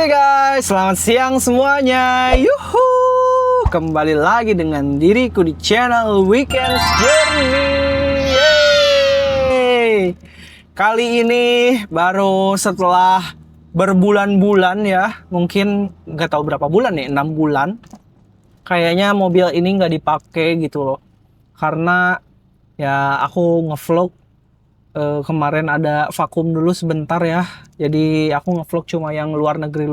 Oke guys, selamat siang semuanya. Yuhu, kembali lagi dengan diriku di channel Weekends Journey. Yeay. Kali ini baru setelah berbulan-bulan ya, mungkin nggak tahu berapa bulan nih, 6 bulan. Kayaknya mobil ini nggak dipakai gitu loh, karena ya aku ngevlog kemarin ada vakum dulu sebentar ya. Jadi aku ngevlog cuma yang luar negeri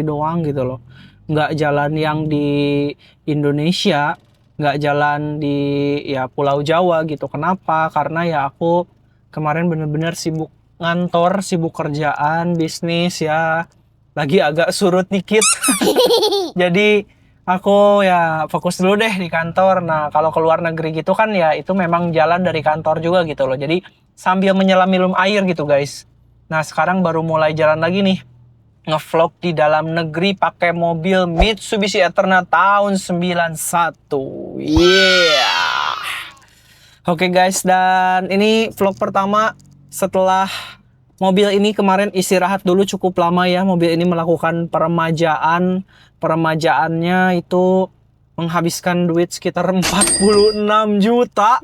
doang gitu loh. Nggak jalan yang di Indonesia, nggak jalan di ya Pulau Jawa gitu. Kenapa? Karena ya aku kemarin bener-bener sibuk ngantor, sibuk kerjaan, bisnis ya. Lagi agak surut dikit. Jadi aku ya fokus dulu deh di kantor. Nah, kalau ke luar negeri gitu kan ya itu memang jalan dari kantor juga gitu loh. Jadi sambil menyelam minum air gitu guys. Nah, sekarang baru mulai jalan lagi nih. Ngevlog di dalam negeri pakai mobil Mitsubishi Eterna tahun 91. Yeah. Oke guys, dan ini vlog pertama setelah mobil ini kemarin istirahat dulu cukup lama ya. Mobil ini melakukan peremajaan. Peremajaannya itu menghabiskan duit sekitar 46 juta.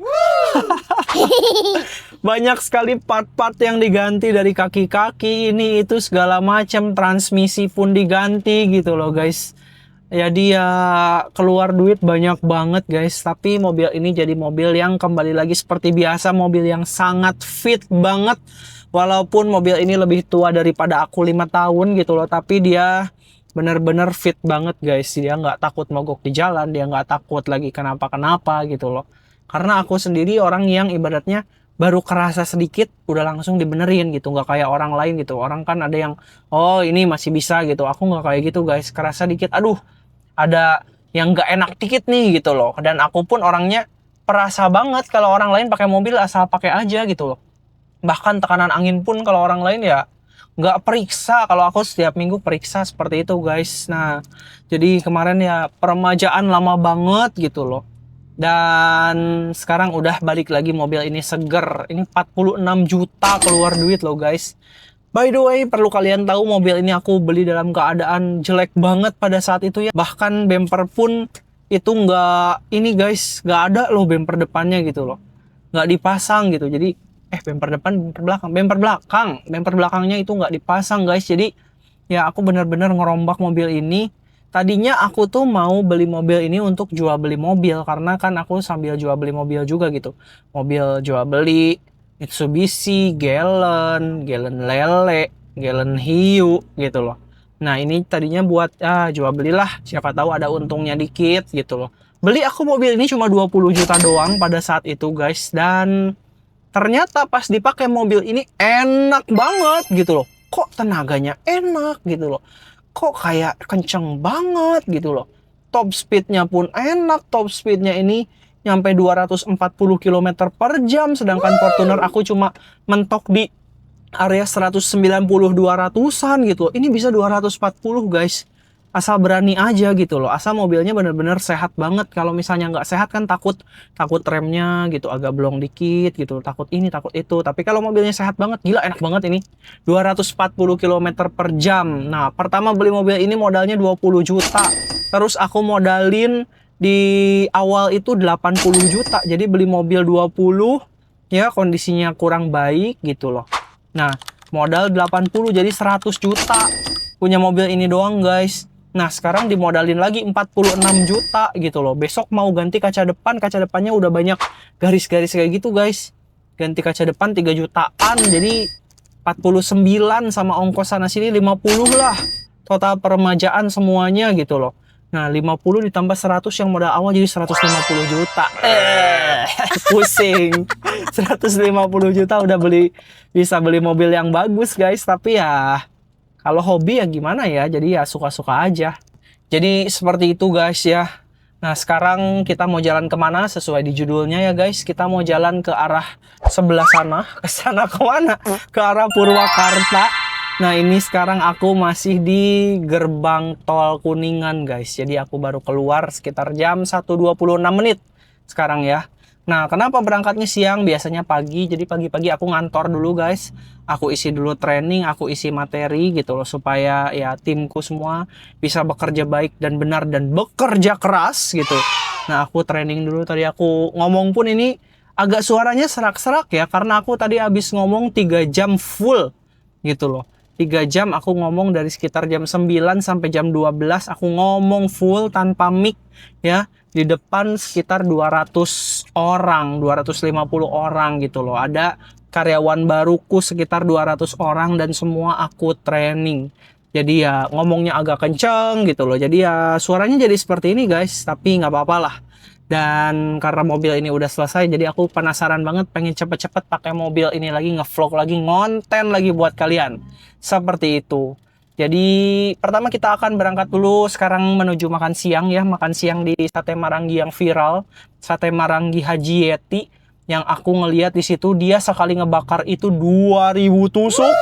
Banyak sekali part-part yang diganti, dari kaki-kaki ini itu segala macam, transmisi pun diganti gitu loh guys. Jadi ya keluar duit banyak banget guys. Tapi mobil ini jadi mobil yang kembali lagi seperti biasa, mobil yang sangat fit banget. Walaupun mobil ini lebih tua daripada aku 5 tahun gitu loh, tapi dia bener-bener fit banget guys. Dia nggak takut mogok di jalan, dia nggak takut lagi kenapa-kenapa gitu loh. Karena aku sendiri orang yang ibaratnya baru kerasa sedikit udah langsung dibenerin gitu, nggak kayak orang lain gitu. Orang kan ada yang oh ini masih bisa gitu, aku nggak kayak gitu guys. Kerasa dikit, aduh ada yang nggak enak dikit nih gitu loh. Dan aku pun orangnya perasa banget kalau orang lain pakai mobil asal pakai aja gitu loh. Bahkan tekanan angin pun kalau orang lain ya nggak periksa, kalau aku setiap minggu periksa seperti itu guys. Nah jadi kemarin ya peremajaan lama banget gitu loh. Dan sekarang udah balik lagi, mobil ini seger. Ini 46 juta keluar duit loh guys. By the way, perlu kalian tahu mobil ini aku beli dalam keadaan jelek banget pada saat itu ya. Bahkan bumper pun itu nggak ini guys, nggak ada loh bumper depannya gitu loh. Nggak dipasang gitu. Jadi bumper depan, bumper belakangnya itu nggak dipasang guys. Jadi ya aku bener-bener ngerombak mobil ini. Tadinya aku tuh mau beli mobil ini untuk jual beli mobil, karena kan aku sambil jual beli mobil juga gitu. Mobil jual beli, Mitsubishi, Gallon Lele, Gallon Hiu gitu loh. Nah ini tadinya buat jual belilah, siapa tahu ada untungnya dikit gitu loh. Beli aku mobil ini cuma 20 juta doang pada saat itu guys. Dan ternyata pas dipakai mobil ini enak banget gitu loh. Kok tenaganya enak gitu loh. Kok kayak kenceng banget gitu loh. Top speednya pun enak. Top speednya ini nyampe 240 km per jam. Sedangkan Fortuner aku cuma mentok di area 190-200an gitu loh. Ini bisa 240 guys. Asal berani aja gitu loh. Asal mobilnya bener-bener sehat banget. Kalau misalnya nggak sehat kan takut remnya gitu agak blong dikit gitu. Takut ini, takut itu. Tapi kalau mobilnya sehat banget, gila enak banget ini. 240 km per jam. Nah, pertama beli mobil ini modalnya 20 juta. Terus aku modalin di awal itu 80 juta. Jadi beli mobil 20 ya kondisinya kurang baik gitu loh. Nah, modal 80 jadi 100 juta. Punya mobil ini doang guys. Nah sekarang dimodalin lagi 46 juta gitu loh. Besok mau ganti kaca depan, kaca depannya udah banyak garis-garis kayak gitu guys. Ganti kaca depan 3 jutaan, jadi 49 sama ongkos sana sini 50 lah. Total peremajaan semuanya gitu loh. Nah 50 ditambah 100 yang modal awal jadi 150 juta. Pusing. 150 juta udah bisa beli mobil yang bagus guys. Tapi ya kalau hobi ya gimana ya, jadi ya suka-suka aja. Jadi seperti itu guys ya. Nah sekarang kita mau jalan kemana sesuai di judulnya ya guys. Kita mau jalan ke arah sebelah sana. Ke sana kemana? Ke arah Purwakarta. Nah ini sekarang aku masih di gerbang tol Kuningan guys. Jadi aku baru keluar sekitar jam 1.26 menit sekarang ya. Nah, kenapa berangkatnya siang? Biasanya pagi. Jadi pagi-pagi aku ngantor dulu, guys. Aku isi dulu training, aku isi materi gitu loh supaya ya timku semua bisa bekerja baik dan benar dan bekerja keras gitu. Nah, aku training dulu tadi aku ngomong pun ini agak suaranya serak-serak ya karena aku tadi habis ngomong 3 jam full gitu loh. 3 jam aku ngomong dari sekitar jam 9 sampai jam 12 aku ngomong full tanpa mic ya di depan sekitar 200 orang, 250 orang gitu loh. Ada karyawan baruku sekitar 200 orang dan semua aku training. Jadi ya ngomongnya agak kenceng gitu loh. Jadi ya suaranya jadi seperti ini guys, tapi nggak apa-apa lah. Dan karena mobil ini udah selesai, jadi aku penasaran banget pengen cepet-cepet pakai mobil ini lagi, ngevlog lagi, ngonten lagi buat kalian. Seperti itu. Jadi pertama kita akan berangkat dulu sekarang menuju makan siang ya, makan siang di sate Maranggi yang viral, sate Maranggi Haji Yeti yang aku ngeliat di situ dia sekali ngebakar itu 2000 tusuk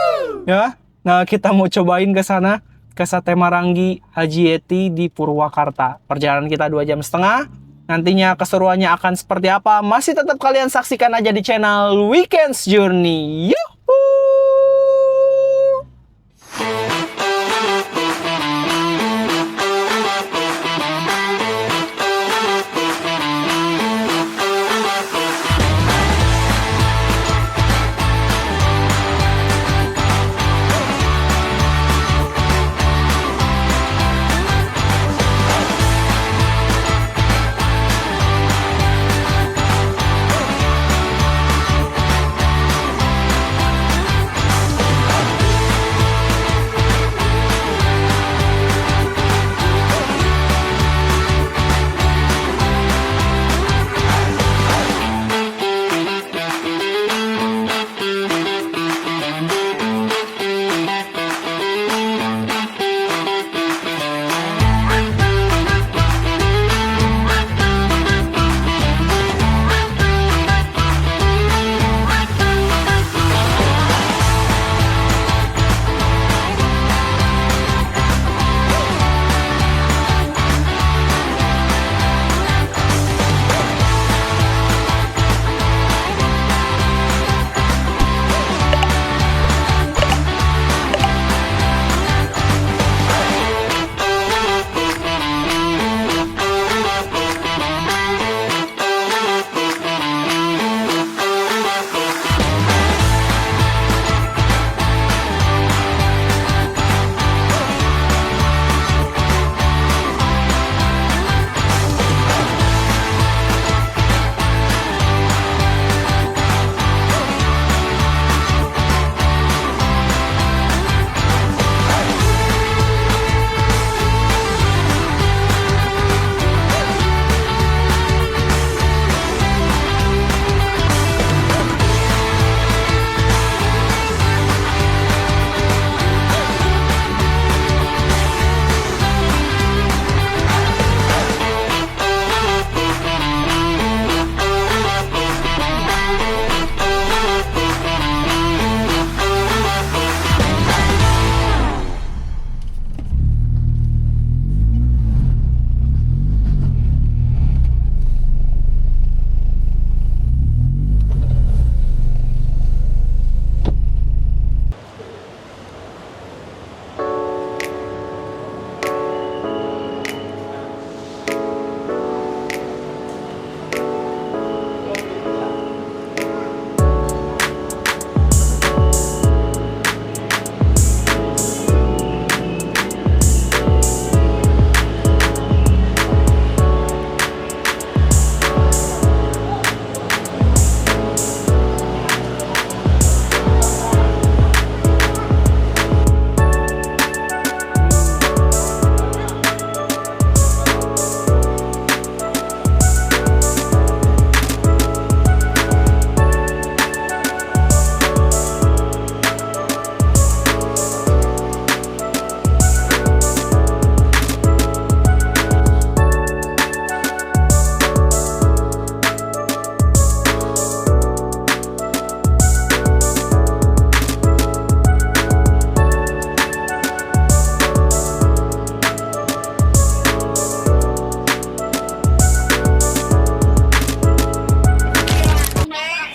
ya. Nah, kita mau cobain ke sana ke sate Maranggi Haji Yeti di Purwakarta. Perjalanan kita 2 jam setengah. Nantinya keseruannya akan seperti apa? Masih tetap kalian saksikan aja di channel Weekends Journey. Yuhuu!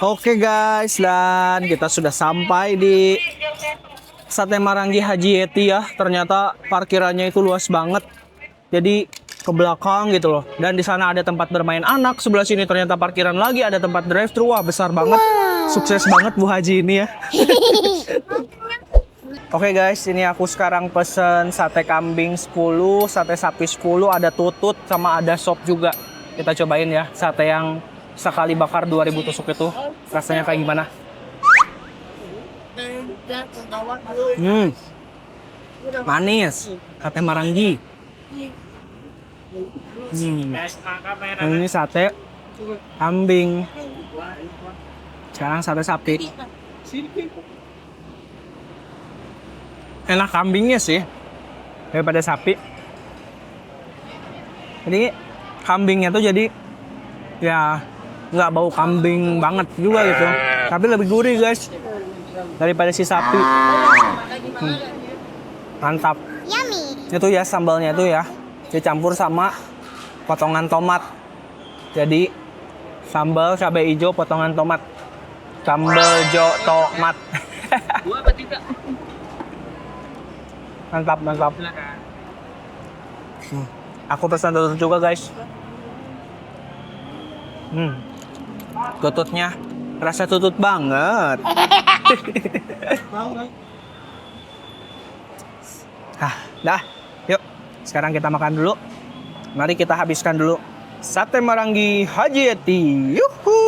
Oke guys, dan kita sudah sampai di Sate Maranggi Haji Yeti ya. Ternyata parkirannya itu luas banget. Jadi ke belakang gitu loh. Dan di sana ada tempat bermain anak. Sebelah sini ternyata parkiran lagi, ada tempat drive-thru. Wah, besar banget. Sukses banget Bu Haji ini ya. Oke guys, ini aku sekarang pesen sate kambing 10, sate sapi 10, ada tutut sama ada sop juga. Kita cobain ya, sate yang sekali bakar 2000 tusuk itu. Rasanya kayak gimana? Manis. Sate Maranggi. Ini sate kambing. Sekarang sate sapi. Enak kambingnya sih daripada sapi. Jadi kambingnya tuh jadi ya nggak bau kambing banget juga gitu, tapi lebih gurih guys daripada si sapi. Mantap. Itu ya sambalnya itu ya dicampur sama potongan tomat. Jadi sambal cabai hijau potongan tomat. Sambal tomat. Mantap. Aku pesan tutut juga guys. Tututnya rasa tutut banget. Dah, yuk. Sekarang kita makan dulu. Mari kita habiskan dulu Sate Maranggi Haji Yeti. Yuhu.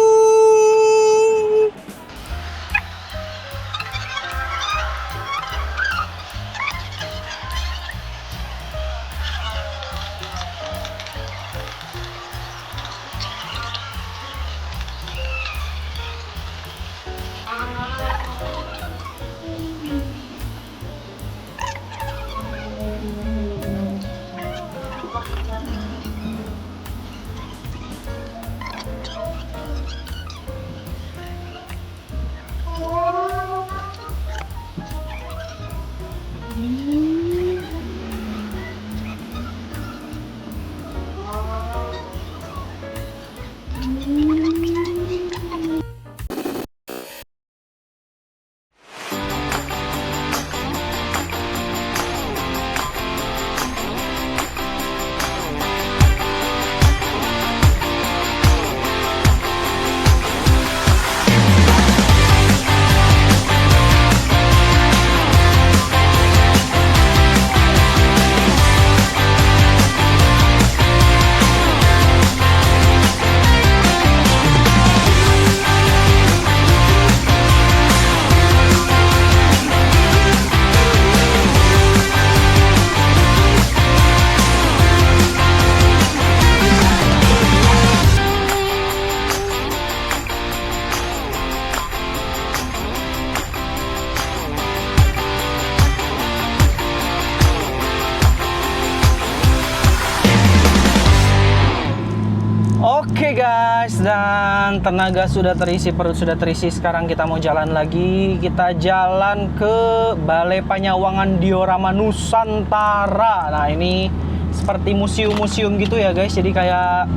Oke guys, dan tenaga sudah terisi, perut sudah terisi. Sekarang kita mau jalan lagi. Kita jalan ke Balai Panyawangan Diorama Nusantara. Nah ini seperti museum-museum gitu ya guys. Jadi kayak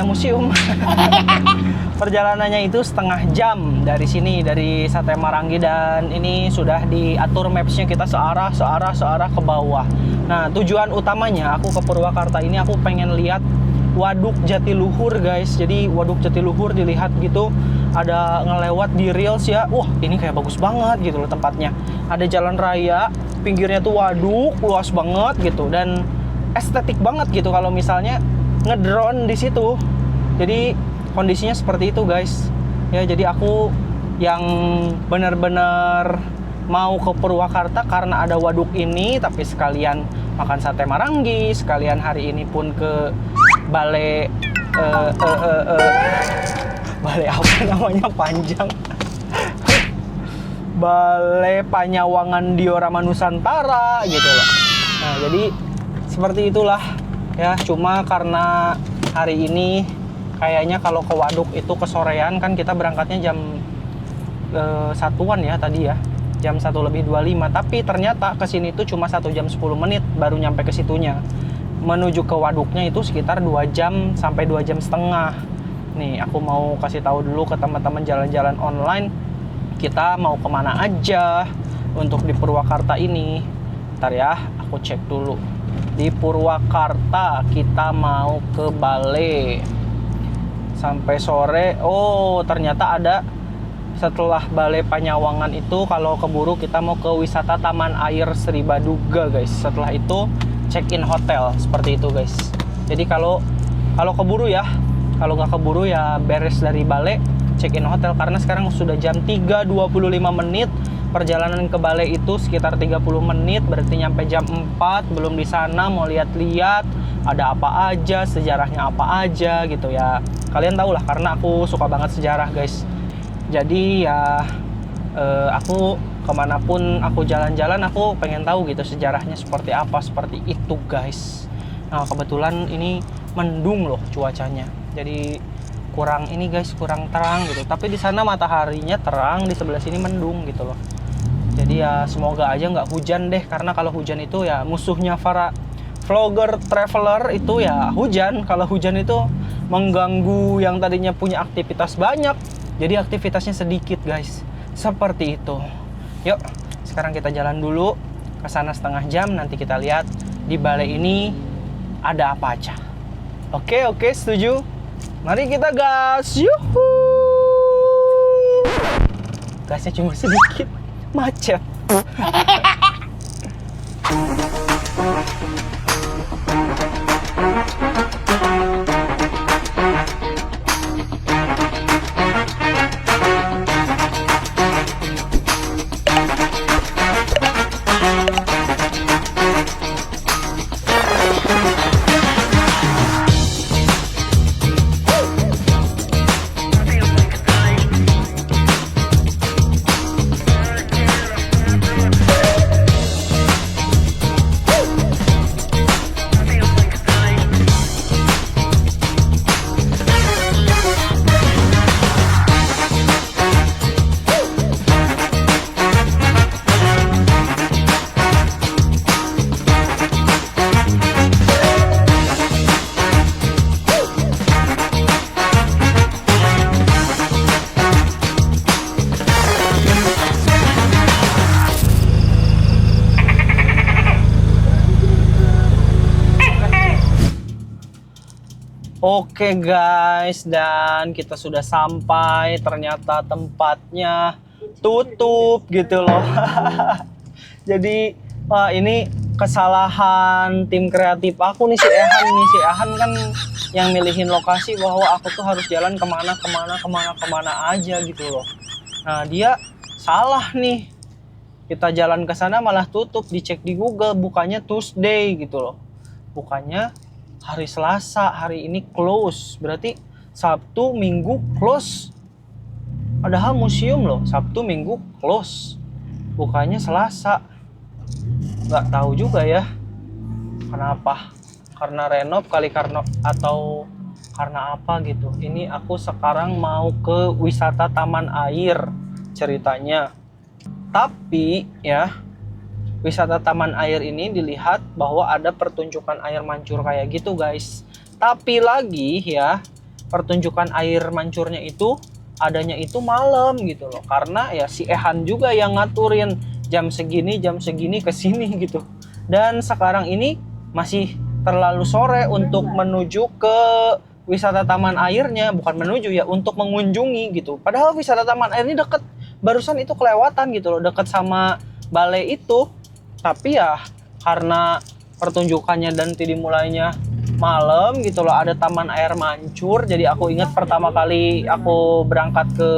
museum. Perjalanannya itu setengah jam dari sini, dari Sate Maranggi, dan ini sudah diatur mapsnya, kita searah ke bawah. Nah tujuan utamanya aku ke Purwakarta ini, aku pengen lihat Waduk Jatiluhur guys. Jadi Waduk Jatiluhur dilihat gitu, ada ngelewat di reels ya. Wah ini kayak bagus banget gitu loh tempatnya. Ada jalan raya, pinggirnya tuh waduk, luas banget gitu, dan estetik banget gitu kalau misalnya ngedrone di situ. Jadi kondisinya seperti itu guys. Ya jadi aku yang benar-benar mau ke Purwakarta karena ada waduk ini, tapi sekalian makan sate Maranggi, sekalian hari ini pun ke balai balai apa namanya panjang. Balai Panyawangan Diorama Nusantara gitu loh. Nah jadi seperti itulah ya, cuma karena hari ini kayaknya kalau ke waduk itu kesorean, kan kita berangkatnya jam satuan ya tadi ya, jam 1:25, tapi ternyata kesini tuh cuma 1 jam 10 menit baru nyampe ke situnya. Menuju ke waduknya itu sekitar 2 jam sampai 2 jam setengah. Nih aku mau kasih tahu dulu ke teman-teman jalan-jalan online, kita mau kemana aja untuk di Purwakarta ini. Ntar ya, aku cek dulu. Di Purwakarta kita mau ke Bale sampai sore. Oh, ternyata ada setelah Bale Panyawangan itu, kalau keburu kita mau ke wisata Taman Air Sri Baduga guys. Setelah itu check in hotel seperti itu guys. Jadi kalau keburu ya, kalau nggak keburu ya beres dari Bale check in hotel, karena sekarang sudah jam 3.25 menit. Perjalanan ke Bale itu sekitar 30 menit, berarti nyampe jam 4. Belum di sana, mau lihat-lihat ada apa aja, sejarahnya apa aja gitu ya. Kalian tahu lah, karena aku suka banget sejarah guys. Jadi ya aku kemanapun aku jalan-jalan, aku pengen tahu gitu sejarahnya seperti apa, seperti itu guys. Nah kebetulan ini mendung loh cuacanya, jadi kurang ini guys, kurang terang gitu. Tapi di sana mataharinya terang, di sebelah sini mendung gitu loh. Jadi ya semoga aja nggak hujan deh, karena kalau hujan itu ya musuhnya para vlogger traveler itu ya hujan. Kalau hujan itu mengganggu yang tadinya punya aktivitas banyak, jadi aktivitasnya sedikit guys. Seperti itu. Yuk, sekarang kita jalan dulu ke sana setengah jam, nanti kita lihat di Bale ini ada apa aja. Oke, setuju? Mari kita gas. Yuhu. Gasnya cuma sedikit, macet. Oke guys, dan kita sudah sampai. Ternyata tempatnya tutup gitu loh. Jadi ini kesalahan tim kreatif aku nih, si Ehan nih. Si Ehan kan yang milihin lokasi bahwa aku tuh harus jalan kemana aja gitu loh. Nah dia salah nih, kita jalan ke sana malah tutup. Dicek di Google bukannya Tuesday gitu loh, bukannya hari Selasa. Hari ini close, berarti Sabtu Minggu close. Padahal museum loh, Sabtu Minggu close, bukannya Selasa. Nggak tahu juga ya kenapa, karena renov kali, karena atau karena apa gitu. Ini aku sekarang mau ke wisata Taman Air ceritanya. Tapi ya, wisata Taman Air ini dilihat bahwa ada pertunjukan air mancur kayak gitu guys. Tapi lagi ya, pertunjukan air mancurnya itu adanya itu malam gitu loh. Karena ya si Ehan juga yang ngaturin jam segini ke sini gitu. Dan sekarang ini masih terlalu sore untuk menuju ke wisata Taman Airnya. Bukan menuju ya, untuk mengunjungi gitu. Padahal wisata Taman Air ini deket, barusan itu kelewatan gitu loh, deket sama Bale itu. Tapi ya karena pertunjukannya nanti dimulainya malam gitu loh, ada Taman Air Mancur. Jadi aku ingat pertama kali aku berangkat ke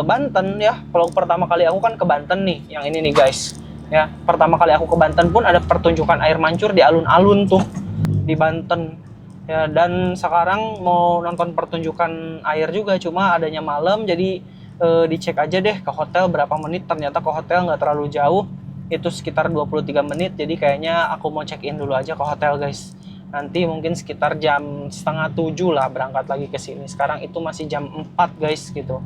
Banten ya. Kalau pertama kali aku kan ke Banten nih, yang ini nih guys. Ya, pertama kali aku ke Banten pun ada pertunjukan air mancur di alun-alun tuh di Banten. Ya, dan sekarang mau nonton pertunjukan air juga, cuma adanya malam. Jadi dicek aja deh ke hotel berapa menit. Ternyata ke hotel nggak terlalu jauh, itu sekitar 23 menit. Jadi kayaknya aku mau check in dulu aja ke hotel guys. Nanti mungkin sekitar jam 6:30 lah berangkat lagi ke sini. Sekarang itu masih jam 4 guys gitu.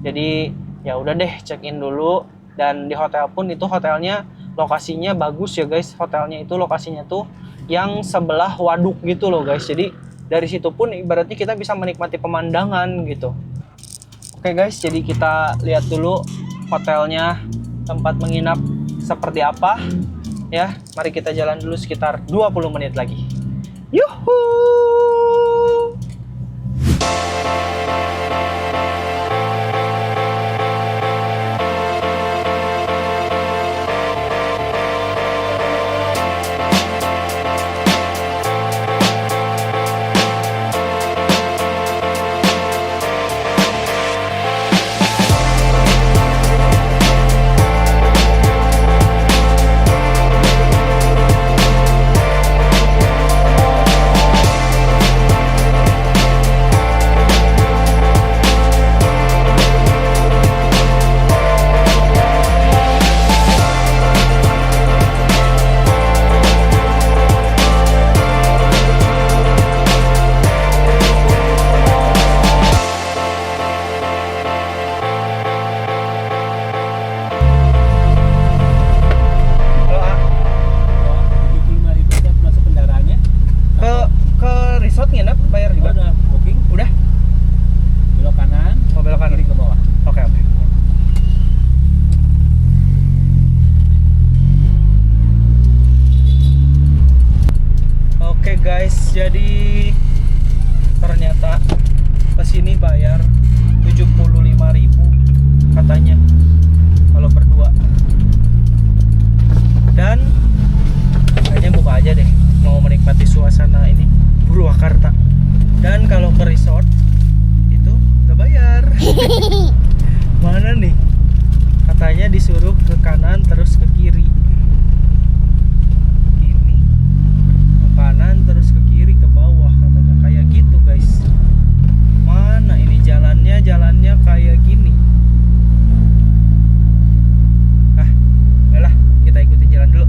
Jadi ya udah deh, check in dulu. Dan di hotel pun itu hotelnya lokasinya bagus ya guys. Hotelnya itu lokasinya tuh yang sebelah waduk gitu loh guys. Jadi dari situ pun ibaratnya kita bisa menikmati pemandangan gitu. Oke guys, jadi kita lihat dulu hotelnya, tempat menginap seperti apa ya. Mari kita jalan dulu sekitar 20 menit lagi. Yuhu. Jadi ternyata kesini bayar 75.000 katanya kalau berdua. Dan kayaknya buka aja deh, mau menikmati suasana ini Purwakarta. Dan kalau ke resort itu udah bayar. Mana nih? Katanya disuruh ke kanan terus ke kiri. Ini ke kanan terus ke kiri ke bawah katanya, kayak gitu guys. Mana ini jalannya kayak gini. Yalah, kita ikutin jalan dulu.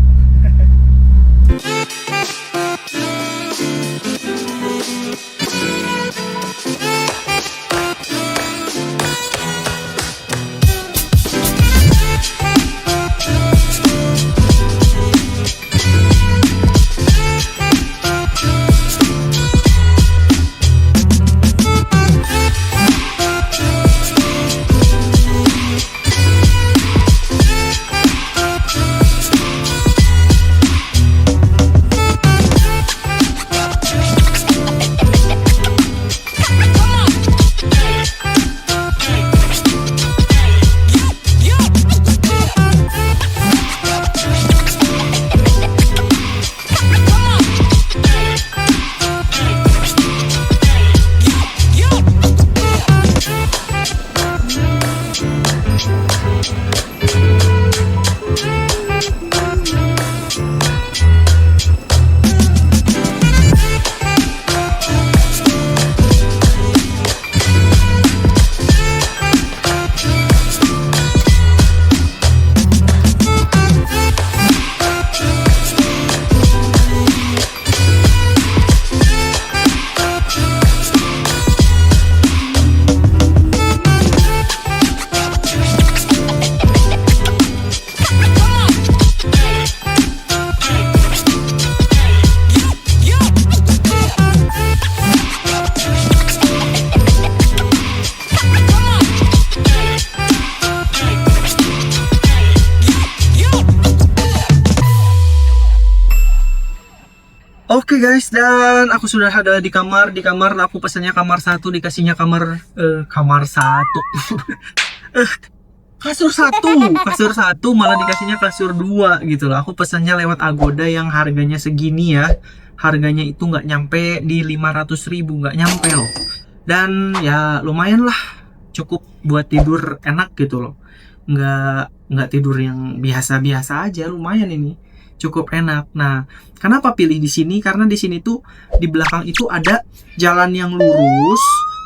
Oke guys, dan aku sudah ada di kamar. Di kamar aku pesannya kamar 1, dikasihnya kamar satu. kasur satu malah dikasihnya kasur 2 gitu loh. Aku pesannya lewat Agoda yang harganya segini ya. Harganya itu nggak nyampe di 500.000, nggak nyampe loh. Dan ya lumayan lah, cukup buat tidur enak gitu loh. Nggak tidur yang biasa-biasa aja, lumayan ini. Cukup enak. Nah, kenapa pilih di sini? Karena di sini tuh di belakang itu ada jalan yang lurus,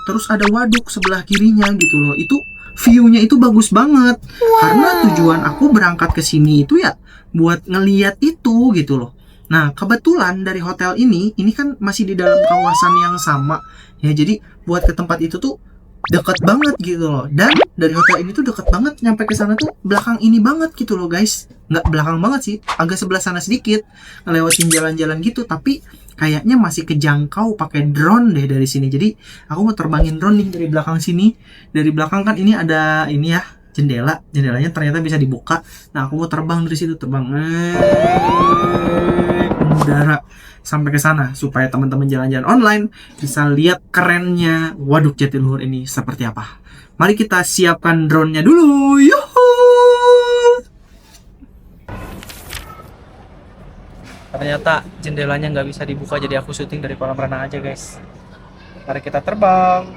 terus ada waduk sebelah kirinya gitu loh. Itu view-nya itu bagus banget. Wow. Karena tujuan aku berangkat ke sini itu ya buat ngeliat itu gitu loh. Nah, kebetulan dari hotel ini kan masih di dalam kawasan yang sama. Ya, jadi buat ke tempat itu tuh deket banget gitu loh. Dan dari hotel ini tuh deket banget, nyampe ke sana tuh belakang ini banget gitu loh guys. Nggak belakang banget sih, agak sebelah sana sedikit, ngelewatin jalan-jalan gitu, tapi kayaknya masih kejangkau pakai drone deh dari sini. Jadi aku mau terbangin drone nih dari belakang sini. Dari belakang kan ini ada ini ya, jendelanya ternyata bisa dibuka. Nah aku mau terbang dari situ, terbang udara sampai ke sana supaya teman-teman jalan-jalan online bisa lihat kerennya Waduk Jatiluhur ini seperti apa. Mari kita siapkan drone-nya dulu. Yuhu! Ternyata jendelanya nggak bisa dibuka, jadi aku syuting dari kolam renang aja guys. Mari kita terbang.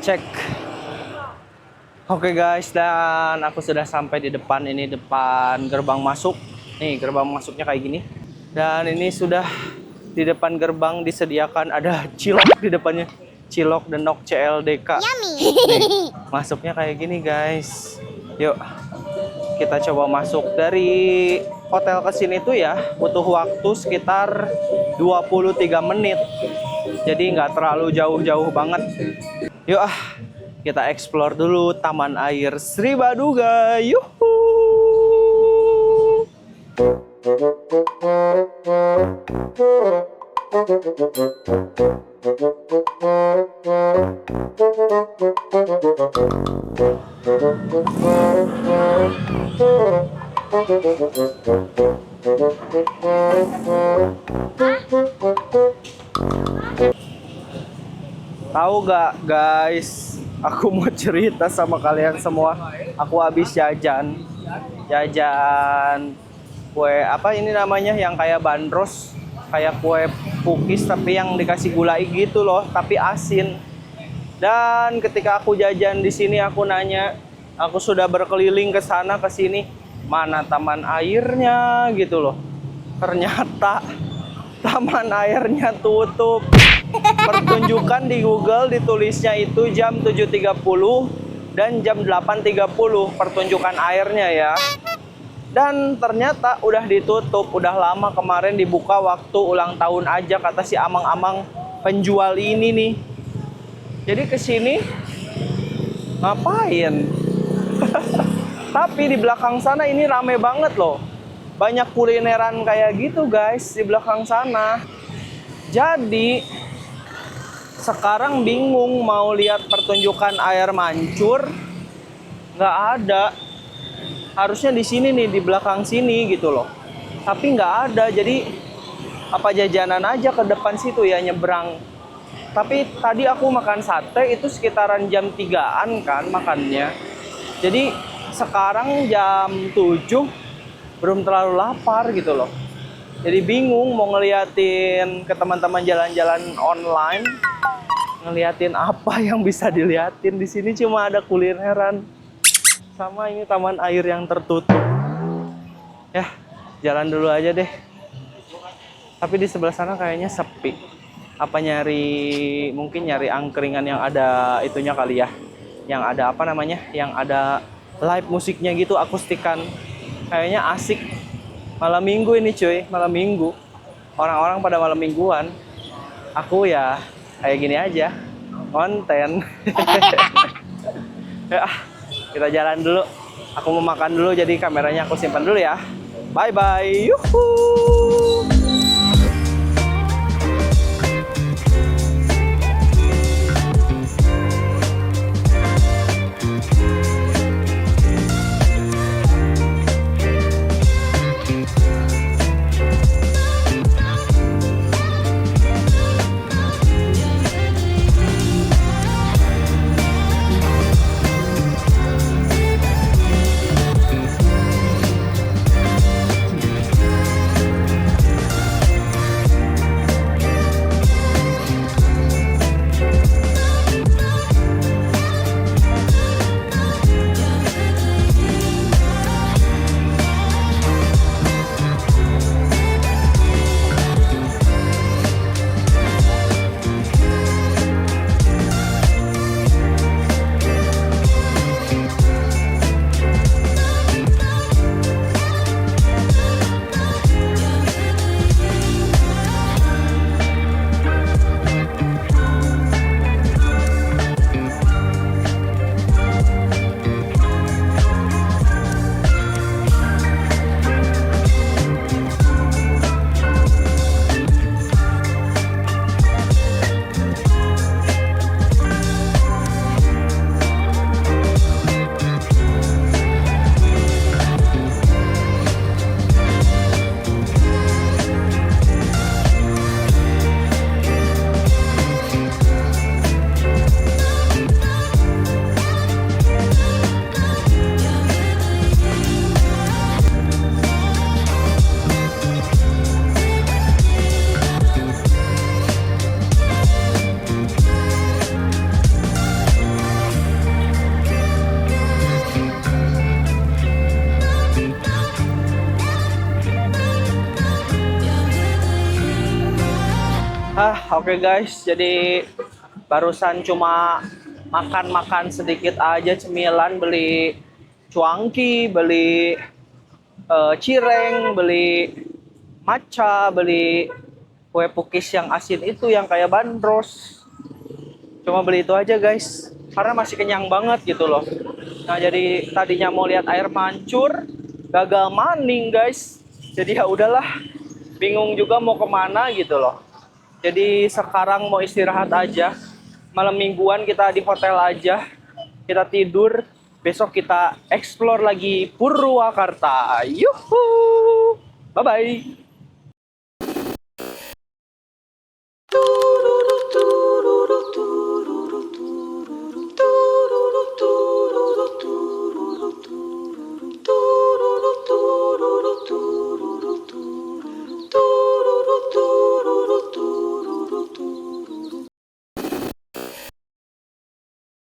Cek. Oke guys, dan aku sudah sampai di depan ini, depan gerbang masuk. Nih, gerbang masuknya kayak gini. Dan ini sudah di depan gerbang disediakan ada cilok di depannya. Cilok Denok CLDK. Nih, masuknya kayak gini guys. Yuk, kita coba masuk. Dari hotel ke sini tuh ya butuh waktu sekitar 23 menit. Jadi nggak terlalu jauh-jauh banget. Yuk kita explore dulu Taman Air Sri Baduga. Yuhu. Tahu gak guys, aku mau cerita sama kalian semua. Aku habis jajan kue apa ini namanya, yang kayak bandros, kayak kue pukis tapi yang dikasih gulai gitu loh, tapi asin. Dan ketika aku jajan di sini, aku nanya, aku sudah berkeliling ke sana ke sini, mana taman airnya gitu loh. Ternyata taman airnya tutup. Pertunjukan di Google ditulisnya itu jam 7.30 dan jam 8.30 pertunjukan airnya ya. Dan ternyata udah ditutup, udah lama, kemarin dibuka waktu ulang tahun aja kata si amang-amang penjual ini nih. Jadi kesini ngapain? Tapi di belakang sana ini rame banget loh. Banyak kulineran kayak gitu guys di belakang sana. Jadi sekarang bingung mau lihat pertunjukan air mancur, nggak ada. Harusnya di sini nih, di belakang sini gitu loh. Tapi nggak ada. Jadi apa jajanan aja ke depan situ ya, nyebrang. Tapi tadi aku makan sate itu sekitaran jam 3-an kan makannya. Jadi sekarang jam 7 belum terlalu lapar gitu loh. Jadi bingung mau ngeliatin ke teman-teman jalan-jalan online. Ngeliatin apa yang bisa diliatin. Di sini cuma ada kulineran. Sama ini taman air yang tertutup. Ya, jalan dulu aja deh. Tapi di sebelah sana kayaknya sepi. Apa mungkin nyari angkringan yang ada itunya kali ya, yang ada apa namanya, yang ada live musiknya gitu, akustikan, kayaknya asik. Malam minggu ini cuy, malam minggu, orang-orang pada malam mingguan, aku ya kayak gini aja, konten. Ya, kita jalan dulu, aku mau makan dulu, jadi kameranya aku simpan dulu ya. Bye bye, yuhuu. Oke guys, jadi barusan cuma makan-makan sedikit aja cemilan, beli cuangki, beli cireng, beli matcha, beli kue pukis yang asin itu yang kayak bandros. Cuma beli itu aja guys, karena masih kenyang banget gitu loh. Nah jadi tadinya mau lihat air mancur, gagal maning guys. Jadi ya udahlah, bingung juga mau kemana gitu loh. Jadi sekarang mau istirahat aja. Malam mingguan kita di hotel aja. Kita tidur. Besok kita explore lagi Purwakarta. Yuhu. Bye-bye.